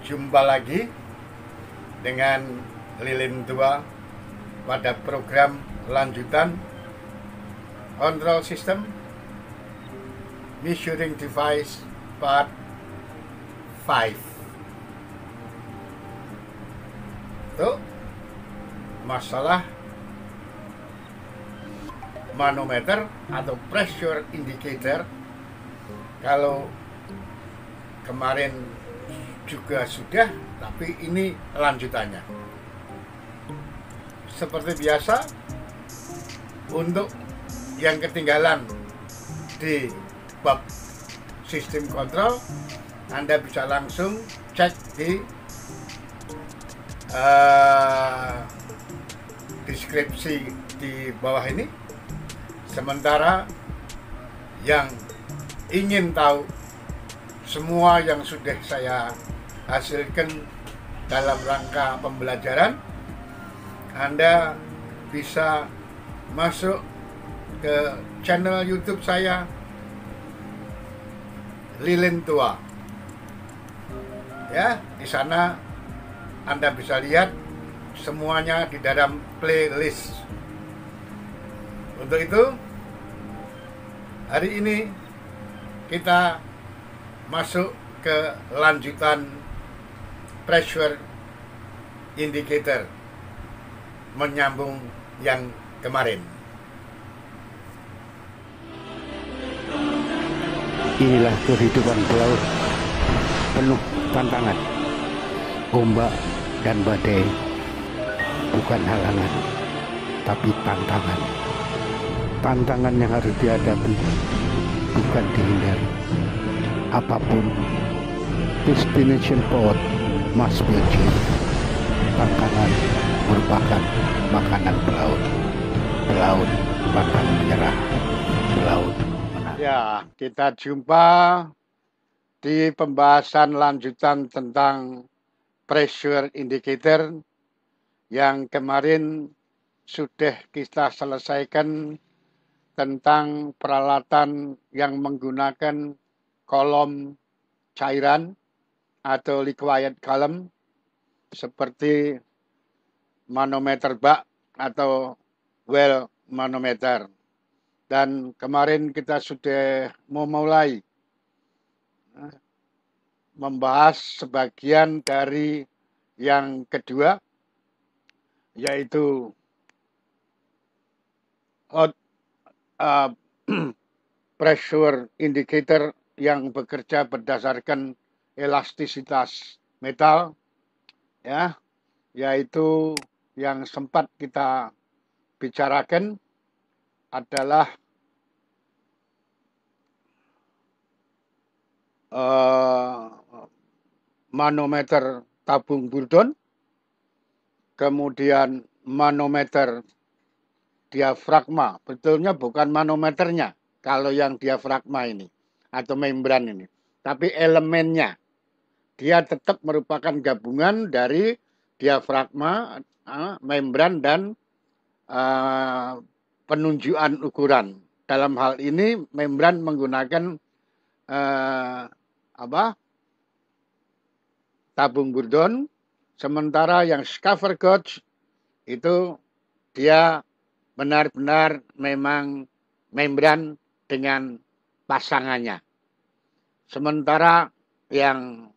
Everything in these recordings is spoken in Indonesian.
Jumpa lagi dengan Lilin Tua pada program lanjutan Control System Measuring Device Part 5. Itu masalah manometer atau pressure indicator. Kalau kemarin juga sudah, tapi ini lanjutannya. Seperti biasa, untuk yang ketinggalan di bab sistem kontrol, Anda bisa langsung cek di deskripsi di bawah ini. Sementara yang ingin tahu semua yang sudah saya hasilkan dalam rangka pembelajaran, Anda bisa masuk ke channel YouTube saya, Lilin Tua. Ya, di sana Anda bisa lihat semuanya di dalam playlist. Untuk itu, hari ini kita masuk ke lanjutan pressure indicator, menyambung yang kemarin. Inilah kehidupan pelaut, penuh tantangan. Ombak dan badai bukan halangan, tapi tantangan. Tantangan yang harus dihadapi, bukan dihindari. Apapun, destination port must be achieved. Tantangan merupakan makanan pelaut. Pelaut pantang menyerah. Pelaut menang. Ya, kita jumpa di pembahasan lanjutan tentang pressure indicator yang kemarin sudah kita selesaikan tentang peralatan yang menggunakan kolom cairan atau liquid column seperti manometer bak atau well manometer. Dan kemarin kita sudah memulai membahas sebagian dari yang kedua, yaitu pressure indicator yang bekerja berdasarkan elastisitas metal, ya, yaitu yang sempat kita bicarakan adalah manometer tabung Bourdon, kemudian manometer diafragma. Betulnya bukan manometernya kalau yang diafragma ini atau membran ini, tapi elemennya. Dia tetap merupakan gabungan dari diafragma, membran, dan penunjukan ukuran. Dalam hal ini membran menggunakan tabung Bourdon, sementara yang Scaffer gauge itu dia benar-benar memang membran dengan pasangannya. Sementara yang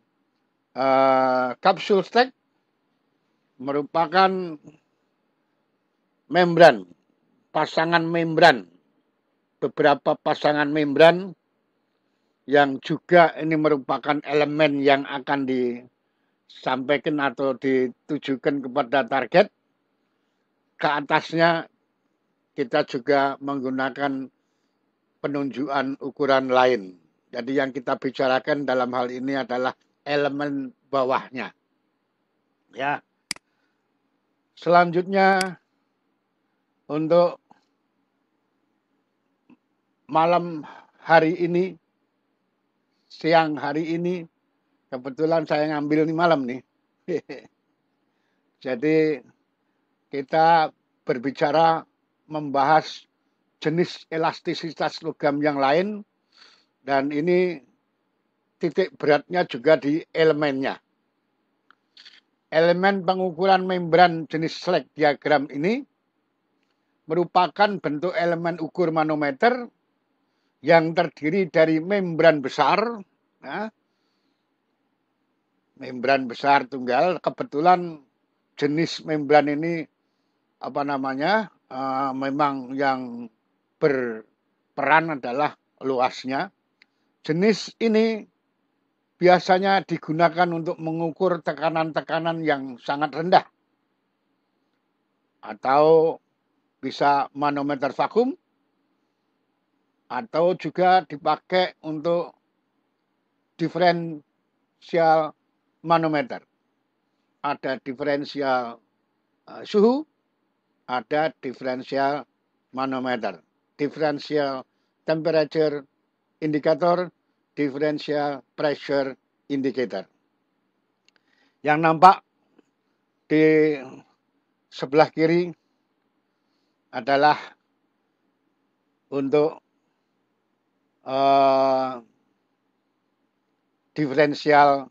capsule stack merupakan membran, pasangan membran, beberapa pasangan membran yang juga ini merupakan elemen yang akan disampaikan atau ditujukan kepada target. Ke atasnya kita juga menggunakan penunjukan ukuran lain. Jadi yang kita bicarakan dalam hal ini adalah elemen bawahnya. Ya. Selanjutnya untuk malam hari ini, siang hari ini, kebetulan saya ngambil nih malam nih. Jadi kita berbicara membahas jenis elastisitas logam yang lain, dan ini titik beratnya juga di elemennya. Elemen pengukuran membran jenis slag diagram ini merupakan bentuk elemen ukur manometer yang terdiri dari membran besar, ya, membran besar tunggal. Kebetulan jenis membran ini memang yang berperan adalah luasnya. Jenis ini biasanya digunakan untuk mengukur tekanan-tekanan yang sangat rendah. Atau bisa manometer vakum, atau juga dipakai untuk diferensial manometer. Ada diferensial suhu, ada diferensial manometer. Differential temperature indicator, differential pressure indicator. Yang nampak di sebelah kiri adalah untuk diferensial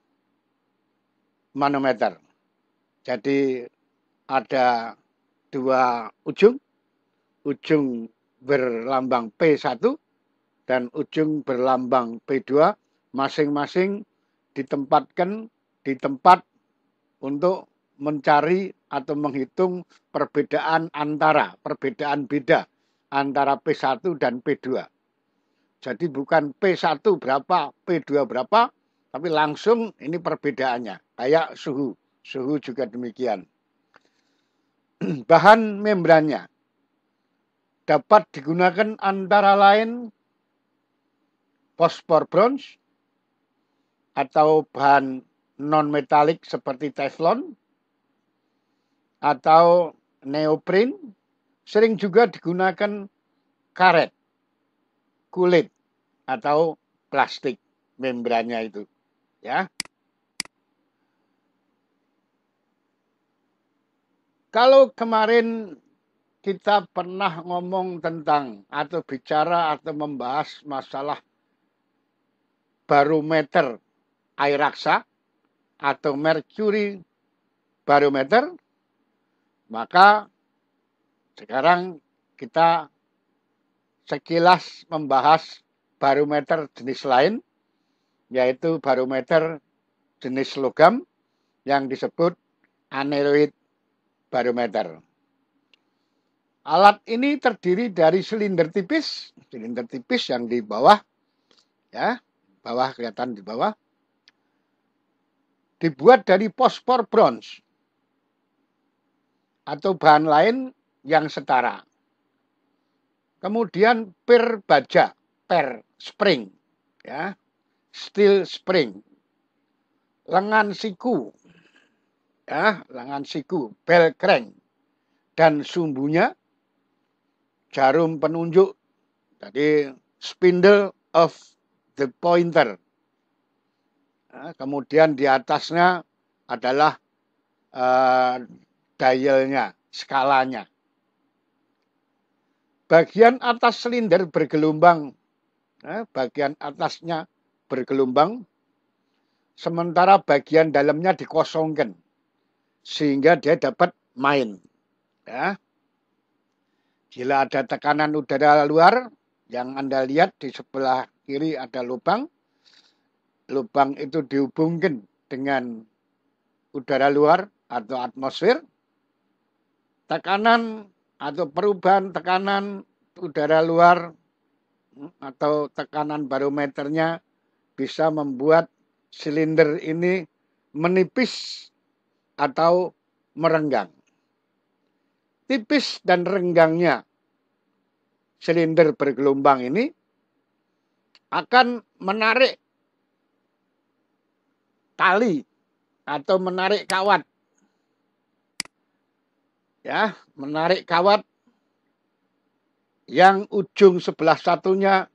manometer. Jadi ada dua ujung berlambang P1 dan ujung berlambang P2, masing-masing ditempatkan di tempat untuk mencari atau menghitung perbedaan beda antara P1 dan P2. Jadi bukan P1 berapa, P2 berapa, tapi langsung ini perbedaannya. Kayak suhu juga demikian. Bahan membrannya dapat digunakan antara lain fosfor bronze atau bahan non-metalik seperti teflon atau neoprene. Sering juga digunakan karet, kulit atau plastik membrannya itu, ya. Kalau kemarin kita pernah ngomong tentang atau bicara atau membahas masalah barometer air raksa atau mercury barometer, maka sekarang kita sekilas membahas barometer jenis lain, yaitu barometer jenis logam yang disebut aneroid barometer. Alat ini terdiri dari silinder tipis yang di bawah, ya, bawah kelihatan di bawah, dibuat dari fosfor bronze atau bahan lain yang setara. Kemudian per baja, per spring, ya, steel spring, lengan siku, ya, lengan siku, bell crank, dan sumbunya jarum penunjuk, jadi spindle of the pointer. Nah, kemudian di atasnya adalah dialnya, skalanya. Bagian atas silinder bergelombang, bagian atasnya bergelombang, sementara bagian dalamnya dikosongkan sehingga dia dapat main. Ya. Bila ada tekanan udara luar, yang Anda lihat di sebelah kiri ada lubang. Lubang itu dihubungkan dengan udara luar atau atmosfer. Tekanan atau perubahan tekanan udara luar atau tekanan barometernya bisa membuat silinder ini menipis atau merenggang. Tipis dan renggangnya silinder bergelombang ini akan menarik tali atau menarik kawat. Ya, menarik kawat yang ujung sebelah satunya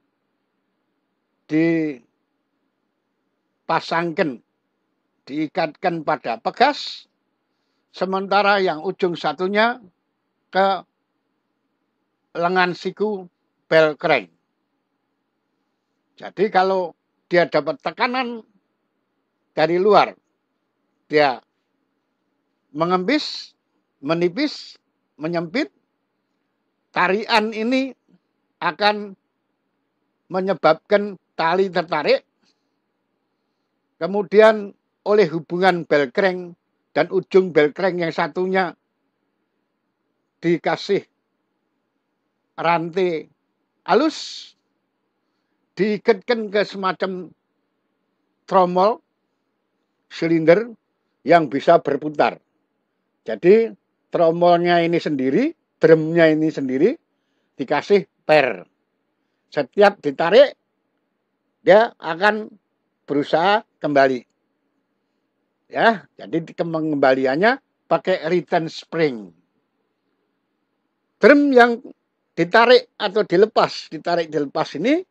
dipasangkan, diikatkan pada pegas, sementara yang ujung satunya ke lengan siku bell crank. Jadi kalau dia dapat tekanan dari luar, dia mengempis, menipis, menyempit, tarian ini akan menyebabkan tali tertarik, kemudian oleh hubungan belkreng dan ujung belkreng yang satunya dikasih rantai halus, diikatkan ke semacam tromol silinder yang bisa berputar. Jadi tromolnya ini sendiri, drumnya ini sendiri dikasih per. Setiap ditarik, dia akan berusaha kembali. Ya, jadi pengembaliannya pakai return spring. Drum yang ditarik atau dilepas ini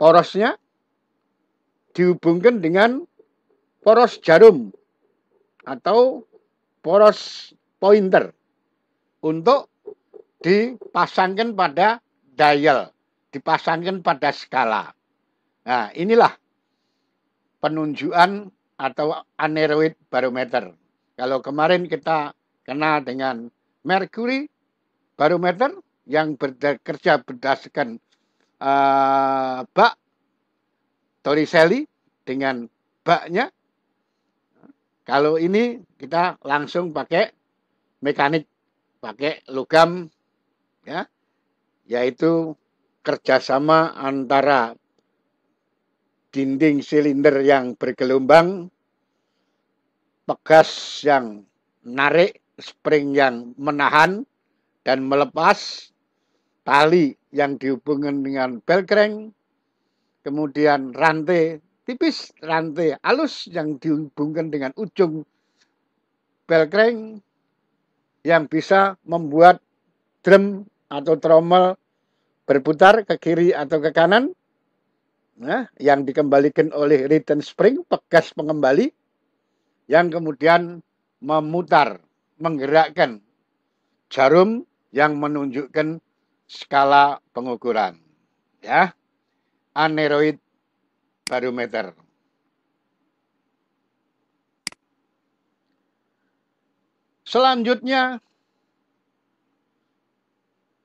porosnya dihubungkan dengan poros jarum atau poros pointer untuk dipasangkan pada dial, dipasangkan pada skala. Nah, inilah penunjukan atau aneroid barometer. Kalau kemarin kita kenal dengan mercury barometer yang bekerja berdasarkan bak Torricelli dengan baknya. Kalau ini kita langsung pakai mekanik, pakai logam, ya, yaitu kerjasama antara dinding silinder yang bergelombang, pegas yang narik, spring yang menahan dan melepas, tali yang dihubungkan dengan belkreng, kemudian rantai tipis, rantai halus yang dihubungkan dengan ujung belkreng yang bisa membuat drum atau tromol berputar ke kiri atau ke kanan, nah, yang dikembalikan oleh return spring, pegas pengembali, yang kemudian memutar, menggerakkan jarum yang menunjukkan skala pengukuran. Ya, aneroid barometer. Selanjutnya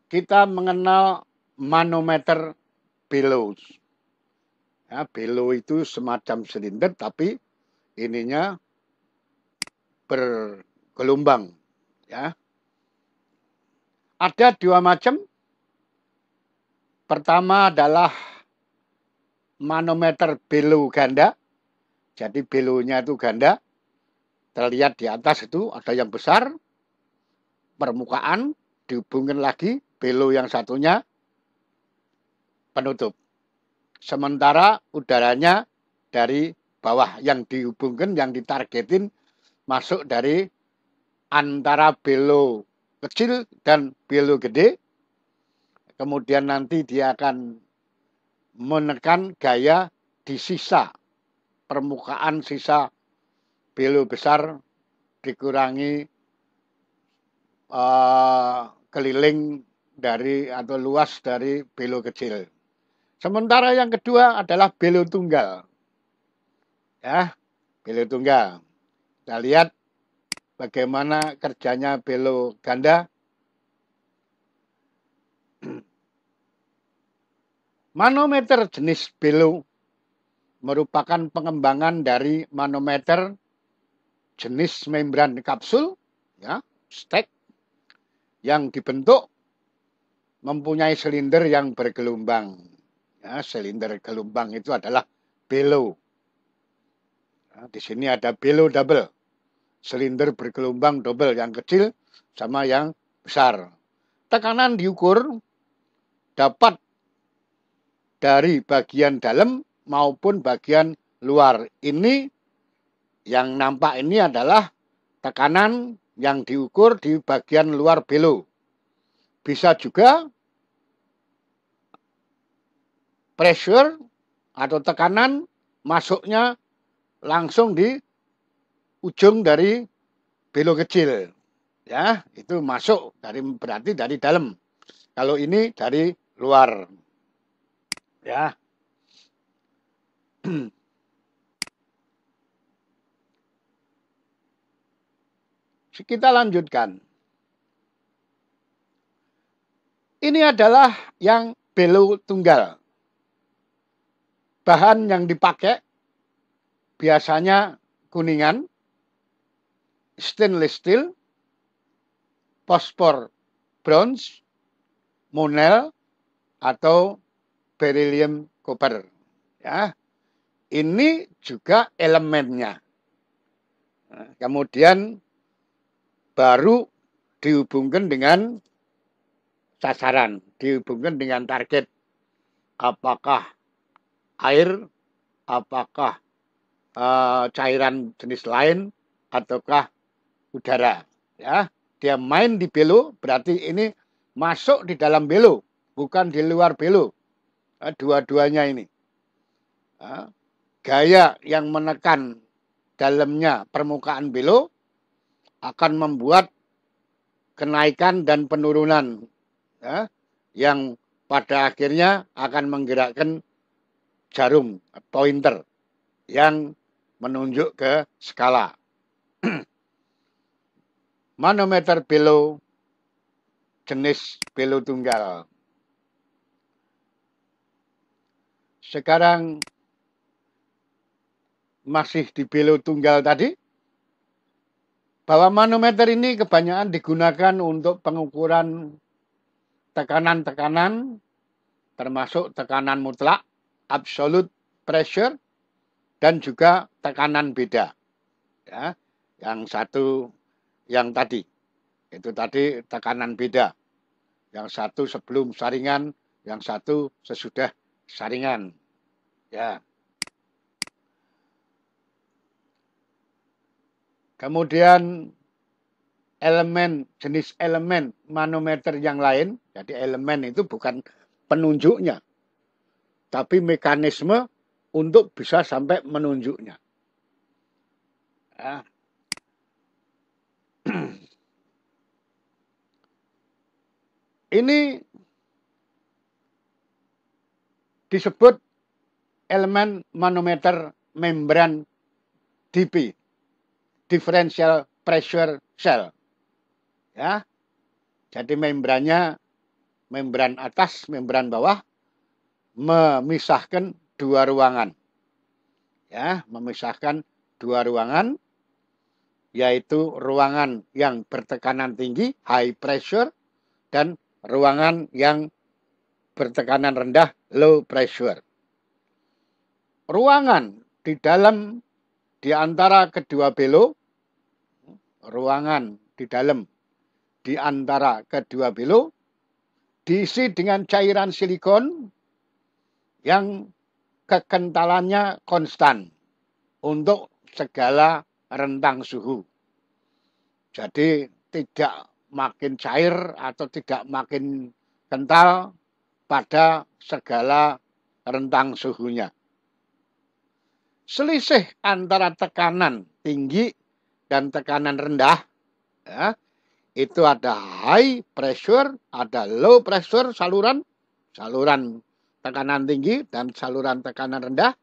kita mengenal manometer bellows. Ya, bellow itu semacam silinder tapi ininya bergelombang. Ya, ada dua macam. Pertama adalah manometer bellow ganda. Jadi bellownya itu ganda. Terlihat di atas itu ada yang besar, permukaan, dihubungkan lagi, bellow yang satunya penutup. Sementara udaranya dari bawah yang dihubungkan, yang ditargetin masuk dari antara bellow kecil dan bellow gede. Kemudian nanti dia akan menekan gaya di sisa, permukaan sisa bellow besar dikurangi keliling dari atau luas dari bellow kecil. Sementara yang kedua adalah bellow tunggal. Ya, bellow tunggal. Kita lihat bagaimana kerjanya bellow ganda. Manometer jenis bellow merupakan pengembangan dari manometer jenis membran kapsul, ya, stack, yang dibentuk mempunyai silinder yang bergelombang. Ya, silinder gelombang itu adalah bellow. Ya, di sini ada bellow double, silinder bergelombang double, yang kecil sama yang besar. Tekanan diukur dapat dari bagian dalam maupun bagian luar. Ini yang nampak ini adalah tekanan yang diukur di bagian luar bellow. Bisa juga pressure atau tekanan masuknya langsung di ujung dari bellow kecil. Ya, itu masuk dari, berarti dari dalam. Kalau ini dari luar. Ya. Kita lanjutkan. Ini adalah yang belo tunggal. Bahan yang dipakai biasanya kuningan, stainless steel, fosfor bronze, monel, atau beryllium copper. Ya, ini juga elemennya. Nah, kemudian baru dihubungkan dengan sasaran, dihubungkan dengan target. Apakah air, apakah cairan jenis lain, ataukah udara. Ya, dia main di belo, berarti ini masuk di dalam belo, bukan di luar belo. Dua-duanya ini. Gaya yang menekan dalamnya permukaan belo akan membuat kenaikan dan penurunan, ya, yang pada akhirnya akan menggerakkan jarum pointer yang menunjuk ke skala. Manometer belo jenis belo tunggal. Sekarang masih di belo tunggal tadi, bahwa manometer ini kebanyakan digunakan untuk pengukuran tekanan-tekanan, termasuk tekanan mutlak, absolute pressure, dan juga tekanan beda. Ya, yang satu, yang tadi, itu tadi tekanan beda. Yang satu sebelum saringan, yang satu sesudah saringan. Ya. Kemudian jenis elemen manometer yang lain, jadi elemen itu bukan penunjuknya, tapi mekanisme untuk bisa sampai menunjuknya. Ya. Ini disebut elemen manometer membran DP, differential pressure cell. Ya. Jadi membrannya, membran atas, membran bawah, memisahkan dua ruangan. Ya, memisahkan dua ruangan, yaitu ruangan yang bertekanan tinggi, high pressure, dan ruangan yang bertekanan rendah, low pressure. Ruangan di antara kedua belo, ruangan di antara kedua belo diisi dengan cairan silikon yang kekentalannya konstan untuk segala rentang suhu. Jadi tidak makin cair atau tidak makin kental pada segala rentang suhunya. Selisih antara tekanan tinggi dan tekanan rendah, ya, itu ada high pressure, ada low pressure saluran tekanan tinggi dan saluran tekanan rendah,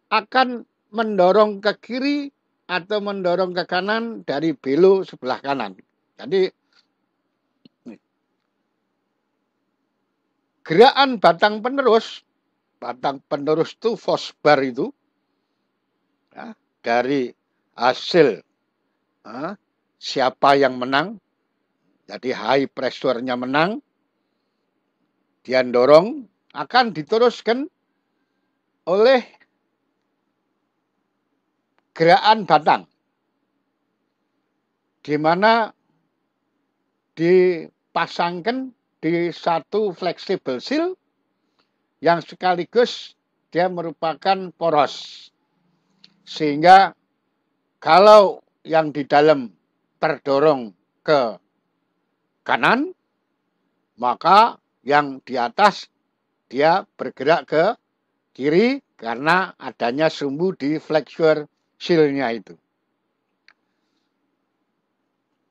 akan mendorong ke kiri atau mendorong ke kanan dari belo sebelah kanan. Jadi gerakan batang penerus itu fosbar itu, ya, dari hasil siapa yang menang, jadi high pressure-nya menang, dia dorong, akan diteruskan oleh gerakan batang, di mana dipasangkan di satu fleksibel seal yang sekaligus dia merupakan poros. Sehingga kalau yang di dalam terdorong ke kanan, maka yang di atas dia bergerak ke kiri karena adanya sumbu di flexure seal-nya itu.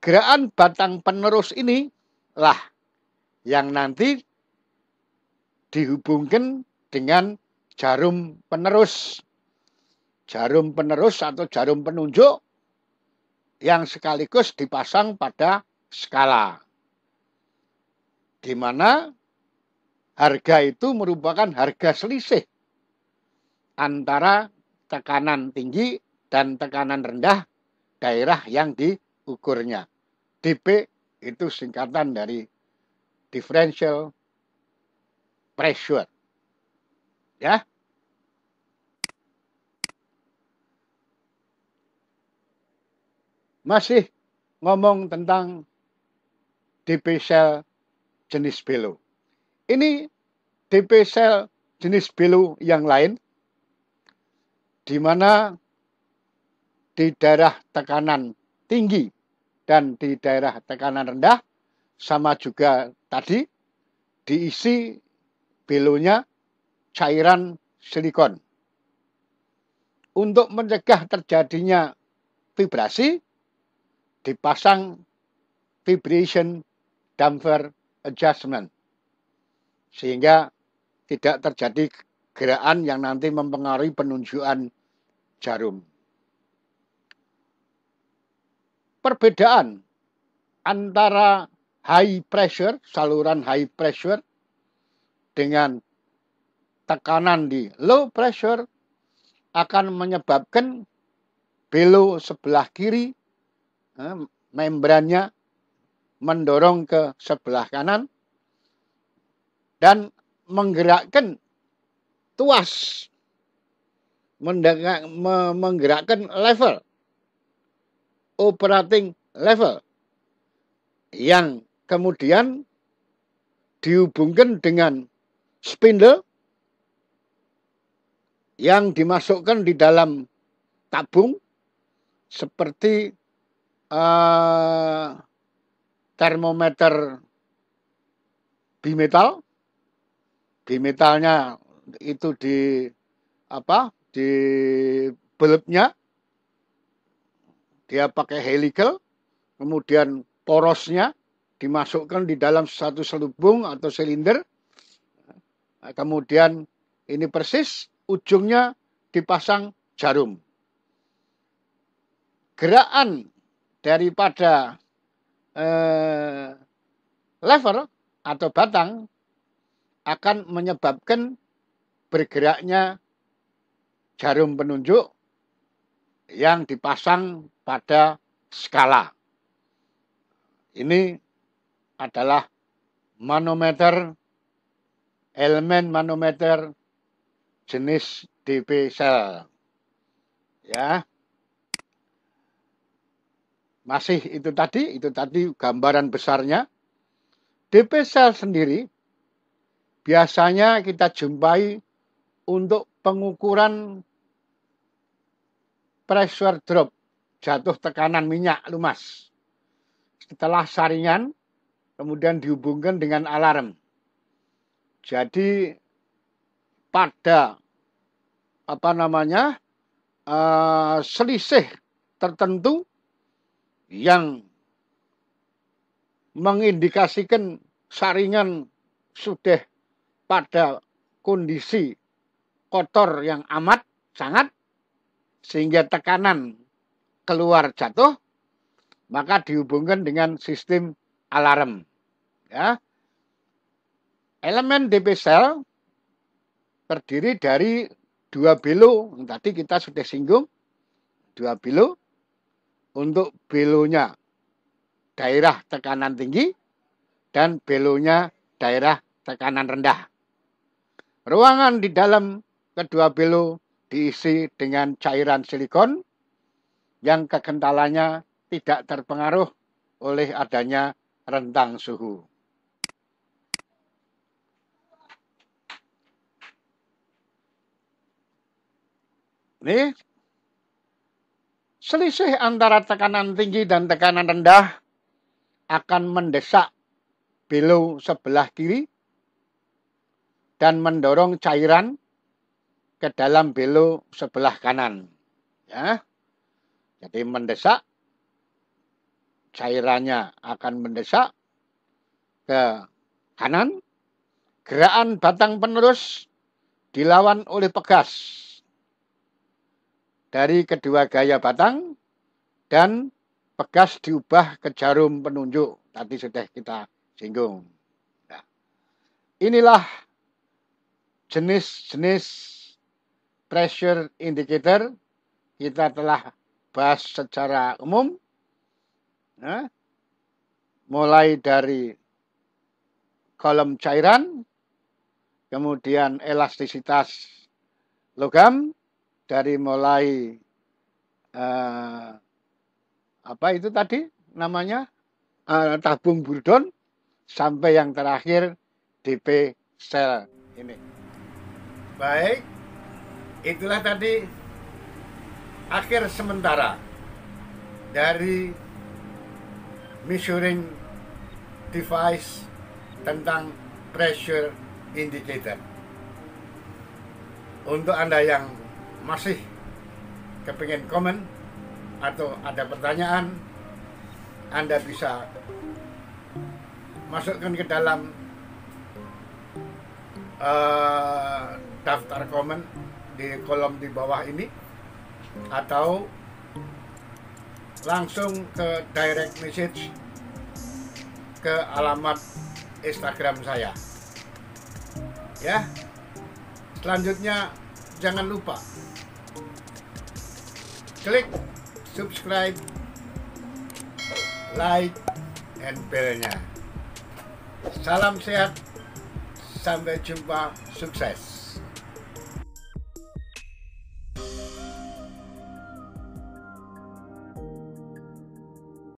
Gerakan batang penerus ini lah yang nanti dihubungkan dengan jarum penerus. Jarum penerus atau jarum penunjuk yang sekaligus dipasang pada skala, di mana harga itu merupakan harga selisih antara tekanan tinggi dan tekanan rendah daerah yang diukurnya. DP itu singkatan dari differential pressure. Ya. Masih ngomong tentang DP cell jenis belo. Ini DP cell jenis belo yang lain, di mana di daerah tekanan tinggi dan di daerah tekanan rendah sama juga tadi diisi belonya cairan silikon. Untuk mencegah terjadinya vibrasi, dipasang vibration damper adjustment, sehingga tidak terjadi gerakan yang nanti mempengaruhi penunjukan jarum. Perbedaan antara high pressure, saluran high pressure, dengan tekanan di low pressure akan menyebabkan belo sebelah kiri membrannya mendorong ke sebelah kanan dan menggerakkan tuas, menggerakkan level, operating level, yang kemudian dihubungkan dengan spindle yang dimasukkan di dalam tabung seperti termometer bimetal. Bimetalnya itu di bulbnya dia pakai helical, kemudian porosnya dimasukkan di dalam satu selubung atau silinder, kemudian ini persis ujungnya dipasang jarum. Gerakan daripada lever atau batang akan menyebabkan bergeraknya jarum penunjuk yang dipasang pada skala. Ini adalah manometer, elemen manometer jenis DP cell. Ya. Masih itu tadi gambaran besarnya. DP cell sendiri biasanya kita jumpai untuk pengukuran pressure drop, jatuh tekanan minyak lumas. Setelah saringan, kemudian dihubungkan dengan alarm. Jadi pada selisih tertentu yang mengindikasikan saringan sudah pada kondisi kotor yang amat sangat, sehingga tekanan keluar jatuh, maka dihubungkan dengan sistem alarm. Ya. Elemen DP cell terdiri dari dua belo, tadi kita sudah singgung, dua belo. Untuk belonya daerah tekanan tinggi dan belonya daerah tekanan rendah. Ruangan di dalam kedua belo diisi dengan cairan silikon yang kekentalannya tidak terpengaruh oleh adanya rentang suhu. Ini selisih antara tekanan tinggi dan tekanan rendah akan mendesak belo sebelah kiri dan mendorong cairan ke dalam belo sebelah kanan. Ya. Jadi mendesak, cairannya akan mendesak ke kanan. Gerakan batang penerus dilawan oleh pegas dari kedua gaya batang dan pegas diubah ke jarum penunjuk. Tadi sudah kita singgung. Nah, inilah jenis-jenis pressure indicator. Kita telah bahas secara umum. Nah, mulai dari kolom cairan, kemudian elastisitas logam, dari mulai apa itu tadi namanya, tabung Bourdon, sampai yang terakhir DP sel ini. Baik, itulah tadi akhir sementara dari measuring device tentang pressure indicator. Untuk Anda yang masih kepingin komen atau ada pertanyaan, Anda bisa masukkan ke dalam daftar komen di kolom di bawah ini, atau langsung ke direct message ke alamat Instagram saya. Ya. Selanjutnya jangan lupa klik subscribe, like, and bell-nya. Salam sehat, sampai jumpa, sukses.